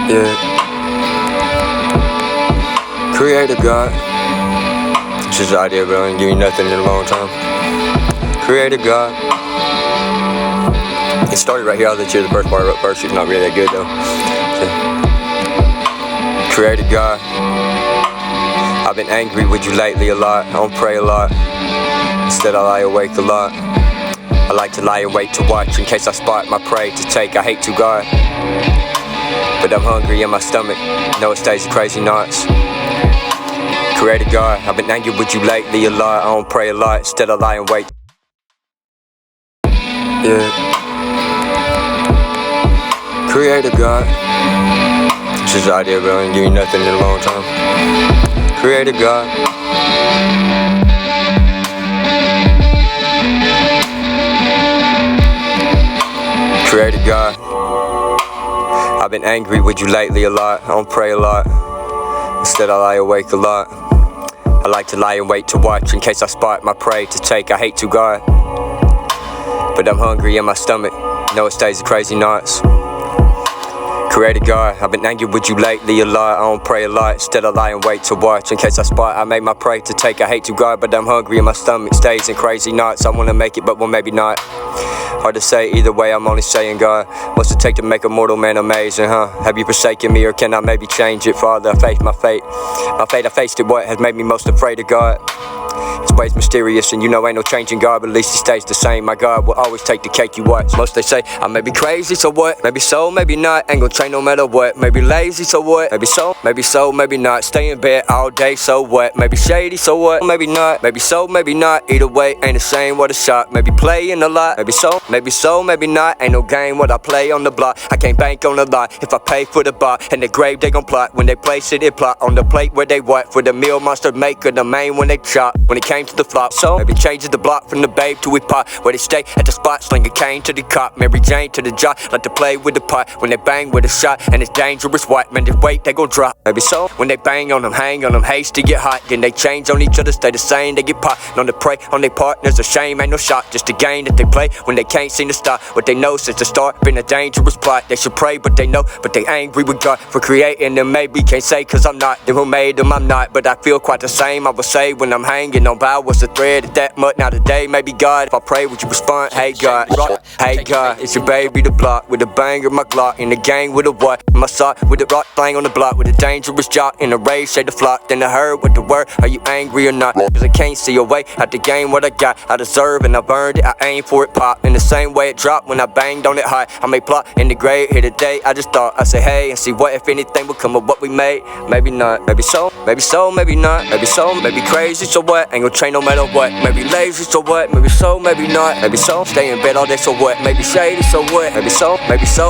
Yeah. Creator God. It's just an idea, but I ain't give you nothing in a long time. Creator God. It started right here. I'll let you hear the first part. The first is not really that good though. So, Creator God. I've been angry with you lately a lot. I don't pray a lot. Instead I lie awake a lot. I like to lie awake to watch in case I spot my prey to take. I hate to God, but I'm hungry in my stomach. No, it stays in crazy knots. Creator God, I've been angry with you lately a lot. I don't pray a lot. Instead I lie and wait. Yeah. Creator God. It's just an idea, but I ain't give you nothing in a long time. Creator God. Creator God. I've been angry with you lately a lot. I don't pray a lot. Instead I lie awake a lot. I like to lie and wait to watch in case I spot my prey to take. I hate to God, but I'm hungry in my stomach. No, it stays in crazy knots. Creator God, I've been angry with you lately a lot. I don't pray a lot. Instead I lie and wait to watch in case I spot. I make my prey to take. I hate to God, but I'm hungry and my stomach stays in crazy knots. I wanna make it, but well maybe not. Hard to say, either way I'm only saying God. What's it take to make a mortal man amazing, huh? Have you forsaken me or can I maybe change it? Father, I faced my fate. My fate, I faced it. What has made me most afraid of God? His ways mysterious and you know ain't no changing God, but at least he stays the same. My God will always take the cake you watch. Most they say I may be crazy, so what? Maybe so, maybe not. Ain't gon' change no matter what. Maybe lazy, so what? Maybe so, maybe not. Stay in bed all day, so what? Maybe shady, so what? Maybe not. Maybe so, maybe not. Either way, ain't the same, what a shock. Maybe playing a lot. Maybe so, maybe not. Ain't no game what I play on the block. I can't bank on a lot if I pay for the bar. And the grave they gon' plot. When they place it, it plot on the plate where they what? For the meal monster maker, the main when they chop. When it came to the flop, so maybe changes the block from the babe to his pot. Where they stay at the spot, sling a cane to the cop. Mary Jane to the job, like to play with the pot. When they bang with a shot, and it's dangerous, what? Man, this weight they gon' drop. Maybe so, when they bang on them, hang on them, haste to get hot. Then they change on each other, stay the same, they get popped. On the prey, on their partners, a shame, ain't no shot. Just a game that they play when they can't seem to stop. What they know since the start, been a dangerous plot. They should pray, but they know, but they angry with God for creating them. Maybe can't say cause I'm not, them who made them, I'm not. But I feel quite the same, I would say when I'm hanging on bow. What's the thread of that much now today? Maybe God, if I pray would you respond? Hey God, hey God, it's your baby the block. With a banger my Glock, in the gang with a what? My sock with a rock flying on the block. With a dangerous jock in the rage, shade the flock. Then I heard what the word, are you angry or not? Cause I can't see a way out the game what I got. I deserve and I burned it, I aim for it pop. In the same way it dropped when I banged on it high. I may plot in the grave here today. I just thought I say hey and see what if anything would come of what we made. Maybe not, maybe so, maybe not. Maybe so, maybe crazy, so what? Ain't gon' change no matter what. Maybe lazy, so what? Maybe so, maybe not. Maybe so, stay in bed all day, so what? Maybe shady, so what? Maybe so,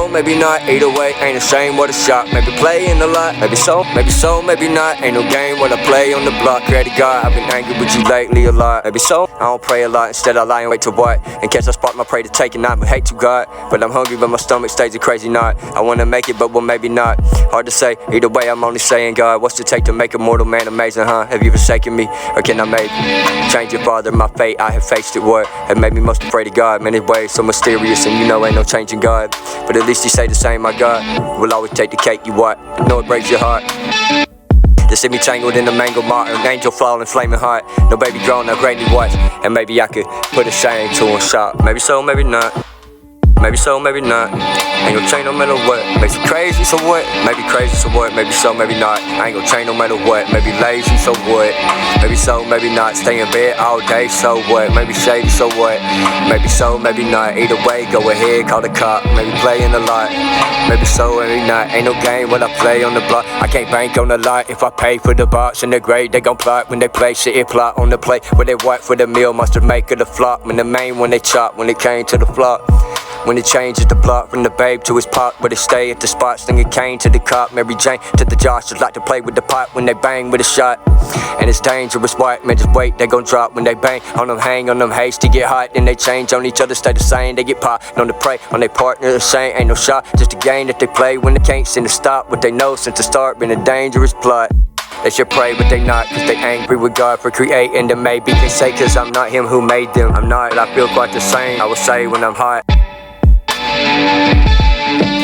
maybe not. Either way, ain't a shame, what a shot. Maybe playing a lot. Maybe so, maybe not. Ain't no game what I play on the block. Creator God, I've been angry with you lately a lot. Maybe so, I don't pray a lot. Instead I lie and wait to what? In case I spark my prey to take it, not hate to God. But I'm hungry, but my stomach stays a crazy knot. I wanna make it, but well maybe not. Hard to say, either way I'm only saying God. What's it take to make a mortal man amazing, huh? Have you forsaken me, or can I make it? Change your father, my fate, I have faced it. What have made me most afraid of God? Many ways so mysterious, and you know ain't no changing God. But at least you say the same, my God will always take the cake you want. I know it breaks your heart. They see me tangled in the mango martin, an angel falling flaming hot. No baby grown, no greatly watch. And maybe I could put a shame to him shot. Maybe so, maybe not. Maybe so, maybe not. Ain't gon' change no matter what. Makes you crazy, so what? Maybe crazy, so what? Maybe so, maybe not. I ain't gon' change no matter what. Maybe lazy, so what? Maybe so, maybe not. Stay in bed all day, so what? Maybe shady, so what? Maybe so, maybe not. Either way, go ahead, call the cop. Maybe playing a lot. Maybe so, maybe not. Ain't no game when I play on the block. I can't bank on a lot if I pay for the box. In the grade, they gon' plot. When they play shit, it plot on the plate. Where they what for the meal, mustard make it a flop. When the main, when they chop, when it came to the flop. When it changes the plot from the babe to his pop, but they stay at the spot, slinging cane to the cop, Mary Jane to the Josh, just like to play with the pot when they bang with a shot. And it's dangerous, white man, just wait, they gon' drop when they bang on them, hang on them, haste to get hot, then they change on each other, stay the same, they get popped. On the prey, on their partner, the same, ain't no shot, just a game that they play when they can't seem to stop what they know since the start, been a dangerous plot. They should pray, but they not, cause they angry with God for creating them. Maybe they say, cause I'm not him who made them. I'm not, but I feel quite the same, I will say when I'm hot.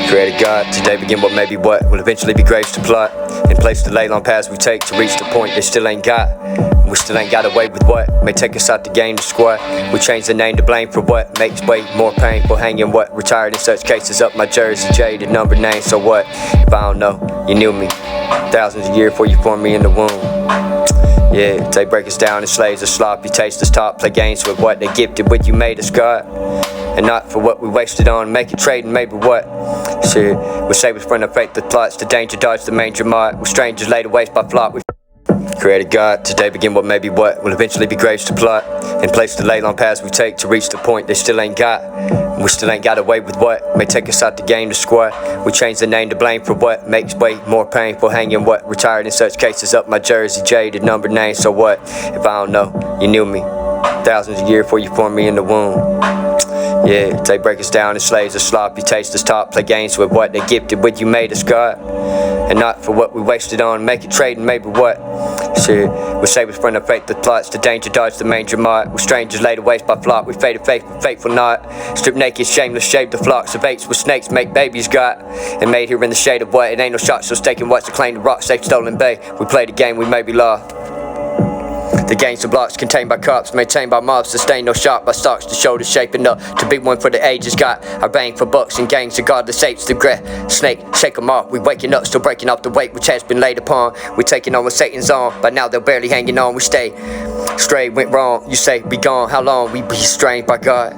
Creator Created God, today begin what may be what will eventually be graves to plot. In place to lay long paths we take to reach the point they still ain't got. We still ain't got away with what may take us out the game to squat. We change the name to blame for what makes way more painful. Hanging what retired in such cases up my jersey, jaded number name. So what if I don't know? You knew me thousands of years before you formed me in the womb. Yeah, they break us down in slaves of sloppy taste us taught. Play games with what they gifted with, you made us God. And not for what we wasted on, make it trade and maybe what. Shit, we say we sprint our faith the plots, the danger dodge the manger mark. We're strangers laid to waste by flop. We created God, today begin what may be what will eventually be graves to plot. In place to lay long paths we take to reach the point they still ain't got. We still ain't got away with what may take us out the game to squat. We change the name to blame for what makes way more painful. Hanging what retired in such cases up my jersey, jaded number name. So what if I don't know? You knew me thousands of years before you formed me in the womb. Yeah, they break us down in slaves of sloppy taste us taught. Play games with what they gifted with, you made us God. And not for what we wasted on, make it trade and maybe what. Shit, we say we sprint our faith the plots, the danger dodge the manger mark. We're strangers laid to waste by flock, we faded faithful, faithful not. Strip naked, shameless, shave the flocks of apes with snakes, make babies got. And made here in the shade of what, it ain't no shot, so staking what's to claim the rock, safe stolen bay. We play the game, we may be law. The gangs of blocks contained by cops, maintained by mobs, sustained no shot by stocks. The shoulders shaping up to be one for the ages. Got our bang for bucks and gangs of godless apes. The snake, shake them off. We waking up, still breaking off the weight which has been laid upon. We taking on what Satan's on, but now they're barely hanging on. We stay straight, went wrong. You say be gone, how long? We be strained by God.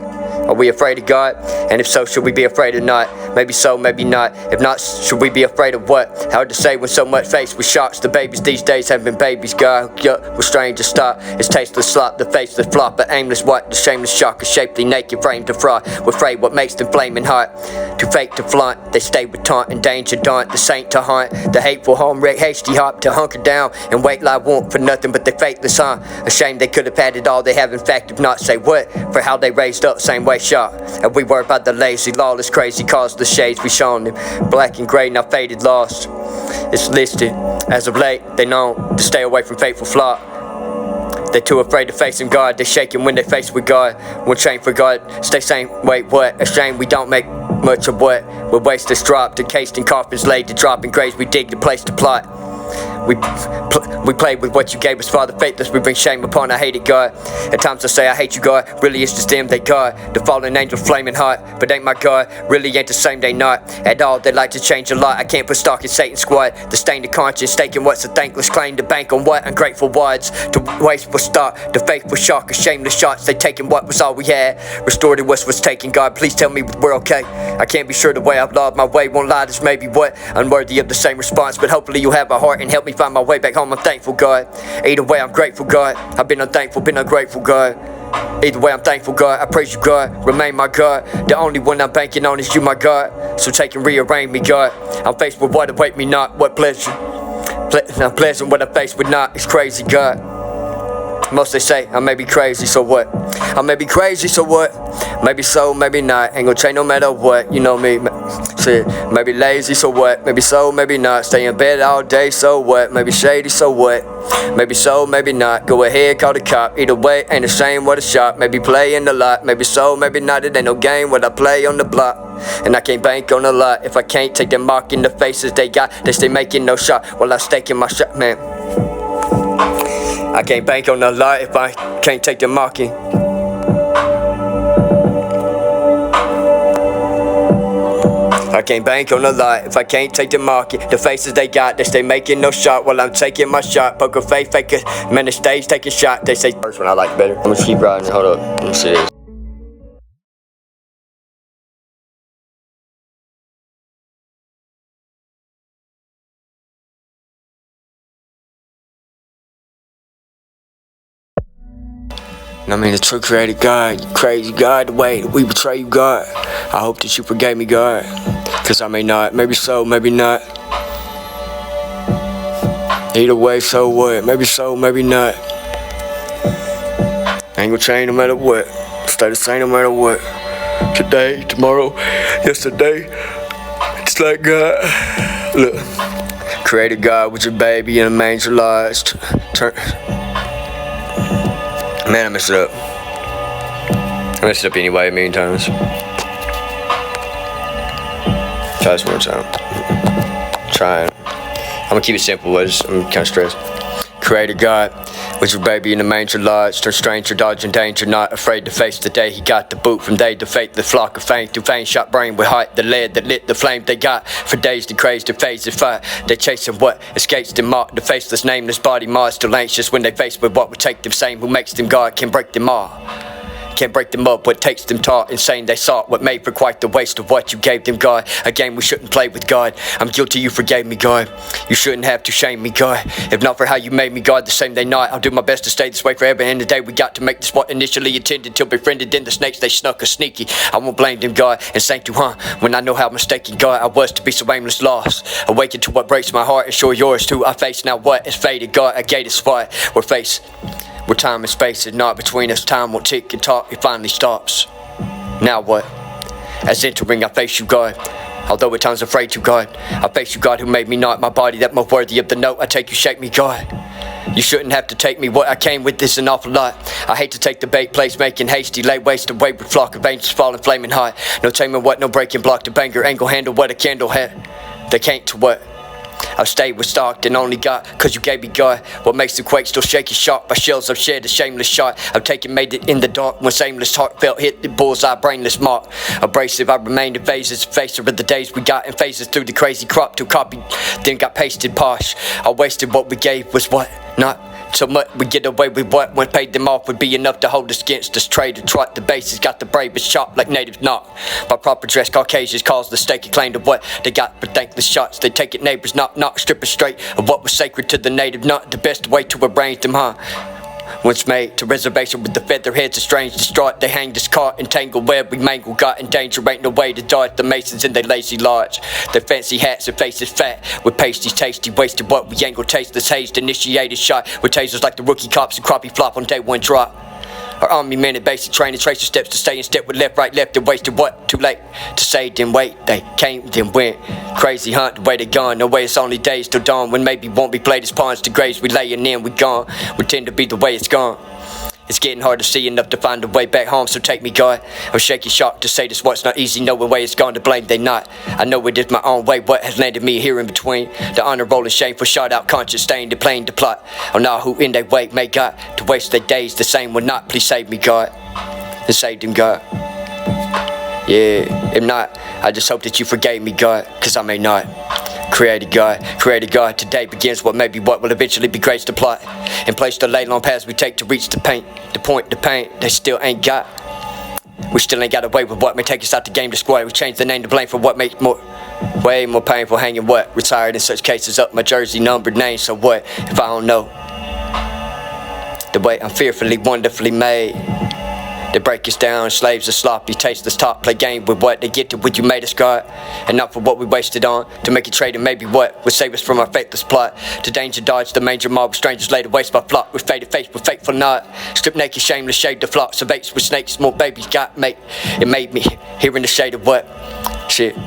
Are we afraid of God? And if so, should we be afraid or not? Maybe so, maybe not. If not, should we be afraid of what? Hard to say when so much faced with shocks. The babies these days have been babies. God, we're strange to stop. It's tasteless slop, the faceless flop, but aimless what? The shameless shock, a shapely naked frame to fraud. We're afraid what makes them flaming hot. Too fake to flaunt, they stay with taunt and danger daunt. The saint to haunt, the hateful home wreck, hasty hop to hunker down and wait like want for nothing but they faithless, huh? Ashamed they could have had it all, they have in fact if not say what? For how they raised up, same way shot. And we were about the lazy, lawless, crazy cause the shades we shown them. Black and grey, now faded, lost. It's listed, as of late, they know to stay away from faithful flock. They're too afraid to face him, God. They're shaking when they face with God. One chain for God, stay sane, wait, what? A shame we don't make much of what? We waste this drop, encased in coffins laid to drop in graves we dig the place to plot. We played with what you gave us, Father faithless. We bring shame upon our hated God. At times I say I hate you, God. Really it's just them, they God. The fallen angel flaming hot, but ain't my God. Really ain't the same, they not at all. They like to change a lot. I can't put stock in Satan's squad. The stain of conscience, staking what's a thankless claim to bank on what? Ungrateful words. To wasteful stock, the faithful shock, a shameless shots. They taking what was all we had. Restored to us was taken, God. Please tell me we're okay. I can't be sure the way I've lost my way. Won't lie, this may be what? Unworthy of the same response, but hopefully you'll have a heart and help me find my way back home. I'm thankful, God. Either way, I'm grateful, God. I've been unthankful, been ungrateful, God. Either way, I'm thankful, God. I praise you, God. Remain my God. The only one I'm banking on is you, my God. So take and rearrange me, God. I'm faced with what await me not. What pleasure. I'm pleasant what I face with not. It's crazy, God. Most they say I may be crazy, so what? I may be crazy, so what? Maybe so, maybe not. Ain't gonna change no matter what. You know me. Shit. Maybe lazy, so what? Maybe so, maybe not. Stay in bed all day, so what? Maybe shady, so what? Maybe so, maybe not. Go ahead, call the cop. Either way, ain't the same what a shot. Maybe playing a lot. Maybe so, maybe not. It ain't no game what I play on the block. And I can't bank on a lot. If I can't take them mock in the faces they got, they stay making no shot while I stake in my shot, man. I can't bank on a lot if I can't take the mocking. I can't bank on a lot if I can't take the market. The faces they got, they stay making no shot while I'm taking my shot. Poker face faker, man, the stage taking shot. They say first one I like better. I'm gonna keep riding. Hold up, let me see this. I mean, the true created God, you crazy God, the way that we betray you, God. I hope that you forgave me, God. Cause I may not, maybe so, maybe not. Either way, so what? Maybe so, maybe not. Ain't gonna change no matter what. Stay the same no matter what. Today, tomorrow, yesterday. It's like God. Look. Created God with your baby in a manger lodged. Man, I messed it up. I messed it up anyway a million times. Try this one more time. Trying. I'm gonna keep it simple. I'm kind of stressed. Creator God, was your baby in the manger lodge? Turned stranger, dodging danger, not afraid to face the day he got the boot from day to fate. The flock of fame through fame, shot brain with height, the lead that lit the flame they got for days to craze to phase to fight. They chasing what escapes them mock, the faceless, nameless body Mars still anxious when they face with what would take them same. Who makes them God can break them all. Can't break them up, what takes them taught insane they sought. What made for quite the waste of what you gave them, God. A game we shouldn't play with, God. I'm guilty, you forgave me, God. You shouldn't have to shame me, God. If not for how you made me, God, the same they not. I'll do my best to stay this way forever. And the day we got to make this what initially intended till befriended. Then the snakes they snuck a sneaky. I won't blame them, God, and thank you, when I know how mistaken, God, I was to be so aimless lost. Awakened to what breaks my heart and sure yours too. I face now what is faded, God. A gate is spot. We're faced. Where time and space is not between us, time will tick and talk, it finally stops. Now what? As entering, I face you, God. Although at times afraid to, God. I face you, God, who made me not my body that most worthy of the note. I take you, shake me, God. You shouldn't have to take me, what I came with is an awful lot. I hate to take the bait, place making hasty, lay waste away with flock of angels falling flaming hot. No taming what, no breaking block to banger, angle handle what a candle had. They can't to what? I've stayed with stalked and only got cause you gave me God. What makes the quake still shaky shocked by shells I've shed a shameless shot. I've taken made it in the dark when aimless heartfelt hit the bullseye brainless mark. Abrasive I remained in phases, facer of the days we got in phases through the crazy crop to copy then got pasted posh. I wasted what we gave was what? Not so much we get away with what when paid them off would be enough to hold us against us. Trade or trot the bases got the bravest shot like natives not. By proper dress Caucasians cause the stake claim to what they got for thankless shots. They take it neighbors knock strippers straight of what was sacred to the native. Not the best way to arrange them, Once made to reservation with the feather heads, a strange distraught. They hang this cart, entangled web we mangle, got in danger. Ain't no way to dodge the masons in their lazy lodge. Their fancy hats and faces fat with pasties tasty, wasted what we angle tasteless hazed. Initiated shot with tasers like the rookie cops and crappie flop on day one drop. Our army men at basic training, trace your steps to stay in step with left, and wasted what? Too late to say, then wait. They came, then went. Crazy hunt, the way they gone. No way, it's only days till dawn. When maybe won't be played as pawns to graves. We laying in, we gone. We tend to be the way it's gone. It's getting hard to see enough to find a way back home, so take me, God. I'm shaky, shocked to say this what's not easy, knowing way it's gone to blame, they not. I know it is my own way, what has landed me here in between. The honor rolling shameful, shot out conscience, staying to playing the plot. Oh now who in their way may God to waste their days the same will not. Please save me, God, and save them, God. Yeah, if not, I just hope that you forgave me, God, cause I may not. Creator God, today begins what may be what will eventually be grace to plot. And place the lay long paths we take to reach the paint. The point, the pain, they still ain't got. We still ain't got away with what may take us out the game to square. We change the name to blame for what makes way more painful. Hanging what? Retired in such cases up my jersey numbered name. So what if I don't know? The way I'm fearfully, wonderfully made. They break us down, slaves are sloppy, tasteless talk, play game with what they get to what you made us, God. And not for what we wasted on, to make a trade and maybe what would save us from our faithless plot. To danger dodge, the manger mob with strangers laid to waste by flock. With faded face, with fateful not. Stripped naked, shameless, shaved the flocks of apes with snakes, more babies got mate. It made me here in the shade of what? Shit.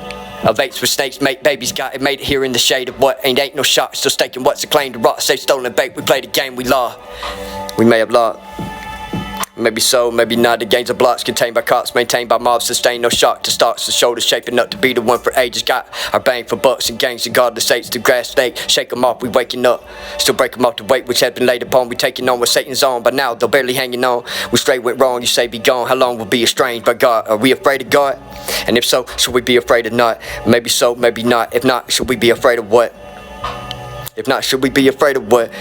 Of apes with snakes, mate, babies got it, made it here in the shade of what? Ain't no shot, still staking what's a claim to rot. Say stolen bait, we played a game we lost. We may have lost. Maybe so, maybe not. The gains of blocks contained by cops, maintained by mobs, sustained no shock to stocks. The shoulders shaping up to be the one for ages. Got our bang for bucks and gangs and godless apes to grass snake. Shake them off, we waking up. Still break them off the weight which had been laid upon. We taking on what Satan's on. By now, they're barely hanging on. We straight went wrong, you say be gone. How long we'll be estranged by God? Are we afraid of God? And if so, should we be afraid of not? Maybe so, maybe not. If not, should we be afraid of what? If not, should we be afraid of what?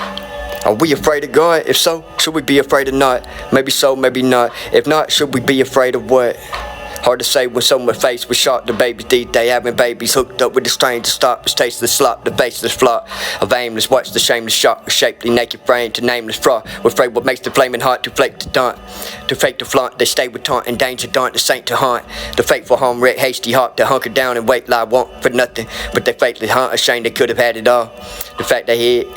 Are we afraid of God? If so, should we be afraid of not? Maybe so, maybe not. If not, should we be afraid of what? Hard to say when someone faced with shock. The babies these days having babies hooked up with the stranger stoppers. Tasteless slop, the faceless flock of aimless. Watch the shameless shock, a shapely naked frame to nameless fraud. We're afraid what makes the flaming heart to flake to daunt. To fake to flaunt, they stay with taunt and danger daunt the saint to haunt. The fateful home wreck, hasty heart to hunker down and wait lie want for nothing. But they fakely hunt, ashamed they could have had it all. The fact they hid.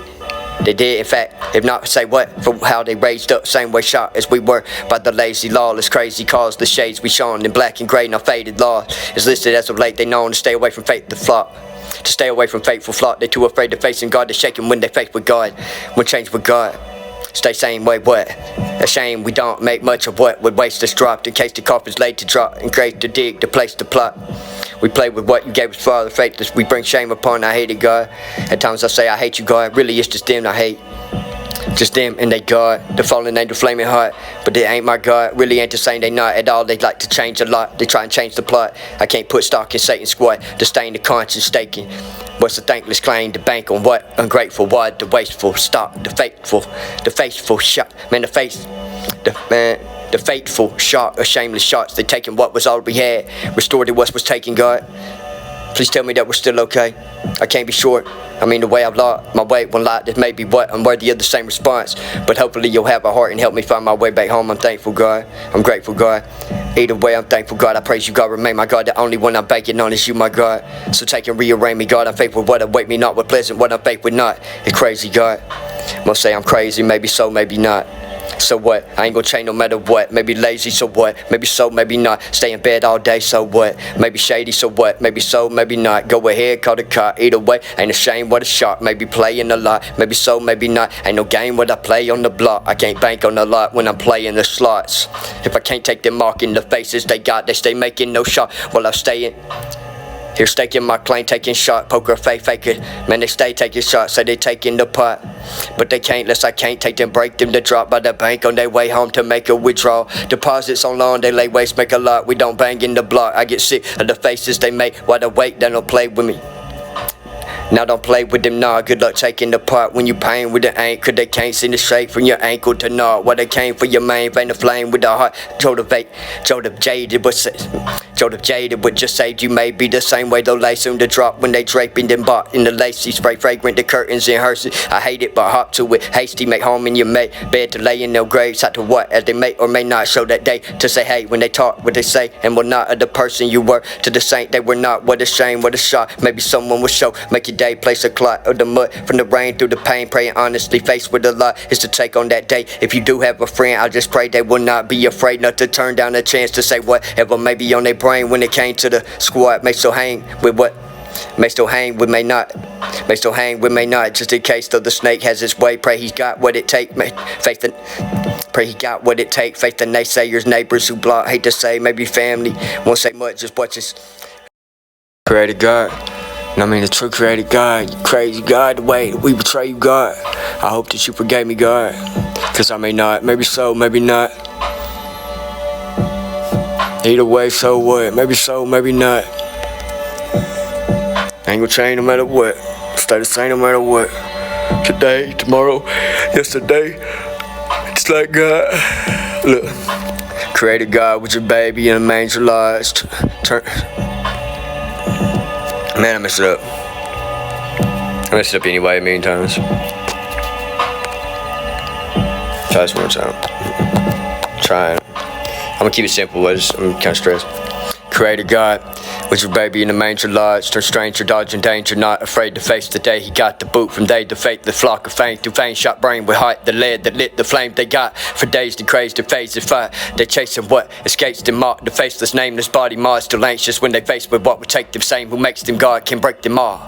They did, in fact, if not, say what? For how they raised up, same way shot as we were by the lazy, lawless, crazy cause. The shades we shone in black and gray, now faded law is listed as of late. They known to stay away from faith, the flock. To stay away from faithful flock, they too afraid to face in God. They shaking when they face with God, when change with God. Stay same way, what? A shame we don't make much of what would waste us dropped in case the coffin's laid to drop and grave to dig, to place to plot. We play with what you gave us, Father. Faithless, we bring shame upon our hated God. At times I say I hate you, God. Really, it's just them I hate. Just them and they God, the fallen angel flaming hot. But they ain't my God, really ain't the same, they not at all. They like to change a lot, they try and change the plot. I can't put stock in Satan's squad, to stain the conscience staking. What's the thankless claim to bank on what? Ungrateful what? The wasteful stock, the faithful shot. Man, the faithful shot of shameless shots. They taking what was all we had, restored to what was taken, God. Please tell me that we're still okay. I can't be sure. I mean, the way I've lost my way one lot, this may be what I'm worthy of the same response. But hopefully you'll have a heart and help me find my way back home. I'm thankful, God. I'm grateful, God. Either way, I'm thankful, God. I praise you, God. Remain my God. The only one I'm banking on is you, my God. So take and rearrange me, God. I'm faithful with what await me, not what pleasant, what I'm faithful with not. It's crazy, God. Most say I'm crazy, maybe so, maybe not. So what? I ain't gonna change no matter what. Maybe lazy, so what? Maybe so, maybe not. Stay in bed all day, so what? Maybe shady, so what? Maybe so, maybe not. Go ahead, call the car. Either way, ain't a shame what a shot. Maybe playing a lot. Maybe so, maybe not. Ain't no game what I play on the block. I can't bank on a lot when I'm playing the slots. If I can't take them mark in the faces they got, they stay making no shot while I'm staying here staking my claim, taking shot, poker face, fake it. Man, they stay taking shots, say they taking the pot. But they can't, less I can't take them, break them to drop by the bank on their way home to make a withdrawal. Deposits on loan, they lay waste, make a lot. We don't bang in the block. I get sick of the faces they make while they wait, they don't play with me. Now don't play with them, nah. Good luck taking the part when you pain with the ain't. Cause they can't see the shake from your ankle to nod. What they came for your main vein, the flame with the heart. Jodel jaded, but just saved you may be the same way they'll lay soon to drop when they draping them bought in the lacy spray fragrant the curtains in hearses. I hate it but hop to it hasty, make home in your bed to lay in their graves out to what as they may or may not show that day to say hey when they talk what they say and will not of the person you were to the saint they were not. What a shame, what a shot. Maybe someone will show make your day place a clot of the mud from the rain through the pain, praying honestly faced with a lot is to take on that day. If you do have a friend, I just pray they will not be afraid not to turn down a chance to say whatever may be on their brain when it came to the squad. May still hang with what may still hang with may not, may still hang with may not, just in case though the snake has its way. Pray he's got what it take, faith in, pray he got what it take, faith in naysayers, neighbors who block, hate to say, maybe family won't say much, just watch us. Created God, I mean the true created God, you crazy God, the way that we betray you, God. I hope that you forgave me, God, cause I may not, maybe so, maybe not. Either way, so what? Maybe so, maybe not. Ain't gonna change no matter what. Stay the same no matter what. Today, tomorrow, yesterday, it's like God. Look, created God with your baby in a manger lodged. Man, I messed it up. I messed it up anyway a million times. Try this one more time. Trying. I'm gonna keep it simple, I'm kind of stressed. Creator God, with your baby in the manger lodged, or stranger dodging danger, not afraid to face the day he got the boot from day to fate, the flock of fame through fame, shot brain with heart, the lead that lit the flame they got for days to craze to phase the fire. They chasing what escapes them mark, the faceless, nameless body marred, still anxious when they face with what would take them same, who makes them God can break them all.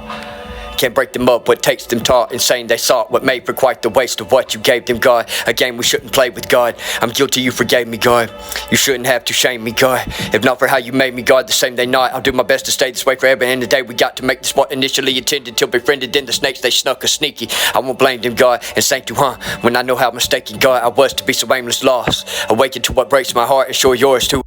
Can't break them up, what takes them taught, insane they sought, what made for quite the waste of what you gave them, God. A game we shouldn't play with, God. I'm guilty, you forgave me, God. You shouldn't have to shame me, God. If not for how you made me, God, the same they not. I'll do my best to stay this way forever. In the day we got to make this what initially intended, till befriended in the snakes they snuck a sneaky. I won't blame them, God, and thank you, when I know how mistaken, God, I was to be so aimless lost. Awakened to what breaks my heart, and sure yours too.